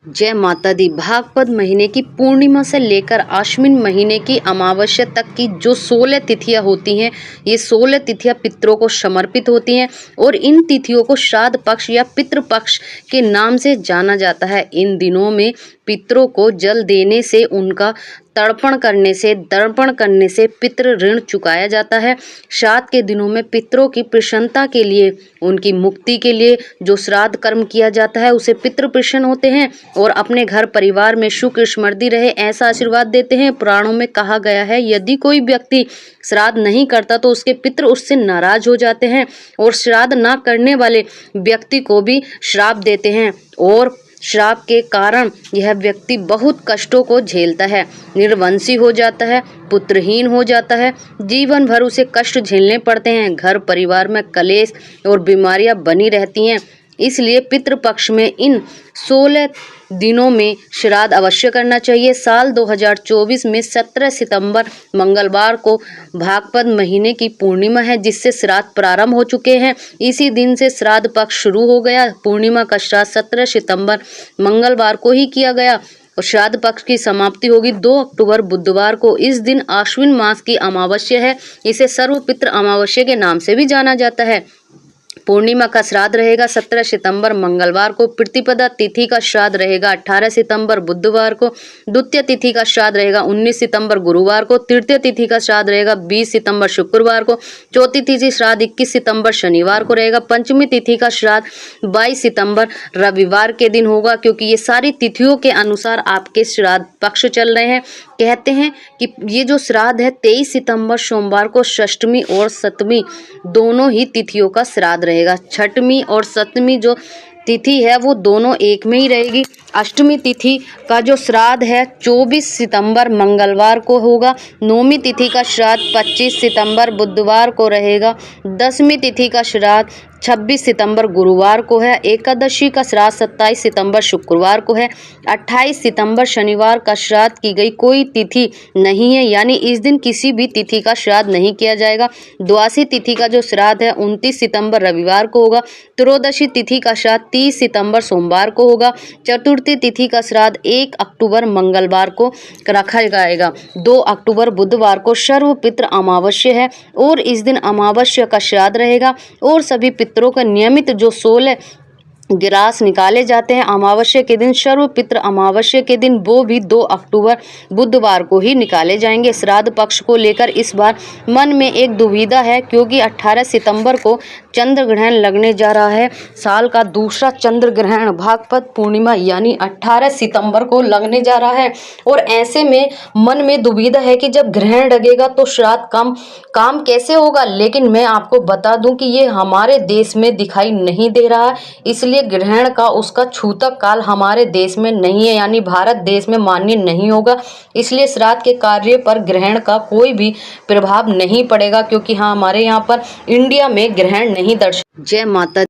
जय माता दी। भागवत महीने की पूर्णिमा से लेकर आश्विन महीने की अमावस्या तक की जो 16 तिथियां होती हैं, ये 16 तिथियां पितरों को समर्पित होती हैं और इन तिथियों को श्राद्ध पक्ष या पितृ पक्ष के नाम से जाना जाता है। इन दिनों में पितरों को जल देने से, उनका तर्पण करने से, तर्पण करने से पितृ ऋण चुकाया जाता है। श्राद्ध के दिनों में पितरों की प्रसन्नता के लिए, उनकी मुक्ति के लिए जो श्राद्ध कर्म किया जाता है उसे पितृ प्रसन्न होते हैं और अपने घर परिवार में सुख समृद्धि रहे ऐसा आशीर्वाद देते हैं। पुराणों में कहा गया है, यदि कोई व्यक्ति श्राद्ध नहीं करता तो उसके पितृ उससे नाराज हो जाते हैं और श्राद्ध ना करने वाले व्यक्ति को भी श्राप देते हैं और श्राप के कारण यह व्यक्ति बहुत कष्टों को झेलता है, निर्वंशी हो जाता है, पुत्रहीन हो जाता है, जीवन भर उसे कष्ट झेलने पड़ते हैं। घर परिवार में कलेश और बीमारियां बनी रहती हैं। इसलिए पितृपक्ष में इन 16 दिनों में श्राद्ध अवश्य करना चाहिए। साल 2024 में 17 सितंबर मंगलवार को भागवत महीने की पूर्णिमा है, जिससे श्राद्ध प्रारंभ हो चुके हैं। इसी दिन से श्राद्ध पक्ष शुरू हो गया। पूर्णिमा का श्राद्ध 17 सितंबर मंगलवार को ही किया गया और श्राद्ध पक्ष की समाप्ति होगी 2 अक्टूबर बुधवार को। इस दिन आश्विन मास की अमावस्या है। इसे सर्वपितृ अमावस्या के नाम से भी जाना जाता है। पूर्णिमा का श्राद्ध रहेगा 17 सितंबर मंगलवार को। प्रतिपदा तिथि का श्राद्ध रहेगा 18 सितंबर बुधवार को। द्वितीय तिथि का श्राद्ध रहेगा 19 सितंबर गुरुवार को। तृतीय तिथि का श्राद्ध रहेगा 20 सितंबर शुक्रवार को। चौथी तिथि श्राद्ध 21 सितंबर शनिवार को रहेगा। पंचमी तिथि का श्राद्ध 22 सितंबर रविवार के दिन होगा। क्योंकि ये सारी तिथियों के अनुसार आपके श्राद्ध पक्ष चल रहे हैं। कहते हैं कि ये जो श्राद्ध है 23 सितंबर सोमवार को षष्ठमी और सप्तमी दोनों ही तिथियों का श्राद्ध रहेगा। छठवीं और सप्तमी जो तिथि है वो दोनों एक में ही रहेगी। अष्टमी तिथि का जो श्राद्ध है 24 सितंबर मंगलवार को होगा। नौवीं तिथि का श्राद्ध 25 सितंबर बुधवार को रहेगा। 10वीं तिथि का श्राद्ध 26 सितंबर गुरुवार को है। एकादशी का श्राद्ध 27 सितंबर शुक्रवार को है। 28 सितंबर शनिवार का श्राद्ध की गई कोई तिथि नहीं है, यानी इस दिन किसी भी तिथि का श्राद्ध नहीं किया जाएगा। द्वादशी तिथि का जो श्राद्ध है 29 सितंबर रविवार को होगा। त्रयोदशी तिथि का श्राद्ध 30 सितंबर सोमवार को होगा। चतुर्थी तिथि का श्राद्ध 1 अक्टूबर मंगलवार को रखा जाएगा। 2 अक्टूबर बुधवार को सर्वपितृ अमावस्या है और इस दिन अमावस्या का श्राद्ध रहेगा और सभी पितरों का नियमित जो 16 गिरास निकाले जाते हैं अमावस्या के दिन, सर्वपितृ अमावस्या के दिन, वो भी 2 अक्टूबर बुधवार को ही निकाले जाएंगे। श्राद्ध पक्ष को लेकर इस बार मन में एक दुविधा है, क्योंकि 18 सितंबर को चंद्र ग्रहण लगने जा रहा है। साल का दूसरा चंद्र ग्रहण भागवत पूर्णिमा यानी 18 सितंबर को लगने जा रहा है और ऐसे में मन में दुविधा है कि जब ग्रहण लगेगा तो श्राद्ध काम कैसे होगा। लेकिन मैं आपको बता दूं कि ये हमारे देश में दिखाई नहीं दे रहा है, इसलिए ग्रहण का उसका छूतक काल हमारे देश में नहीं है, यानी भारत देश में मान्य नहीं होगा। इसलिए श्राद्ध के कार्य पर ग्रहण का कोई भी प्रभाव नहीं पड़ेगा, क्योंकि हाँ हमारे यहाँ पर इंडिया में ग्रहण नहीं दर्शा। जय माता।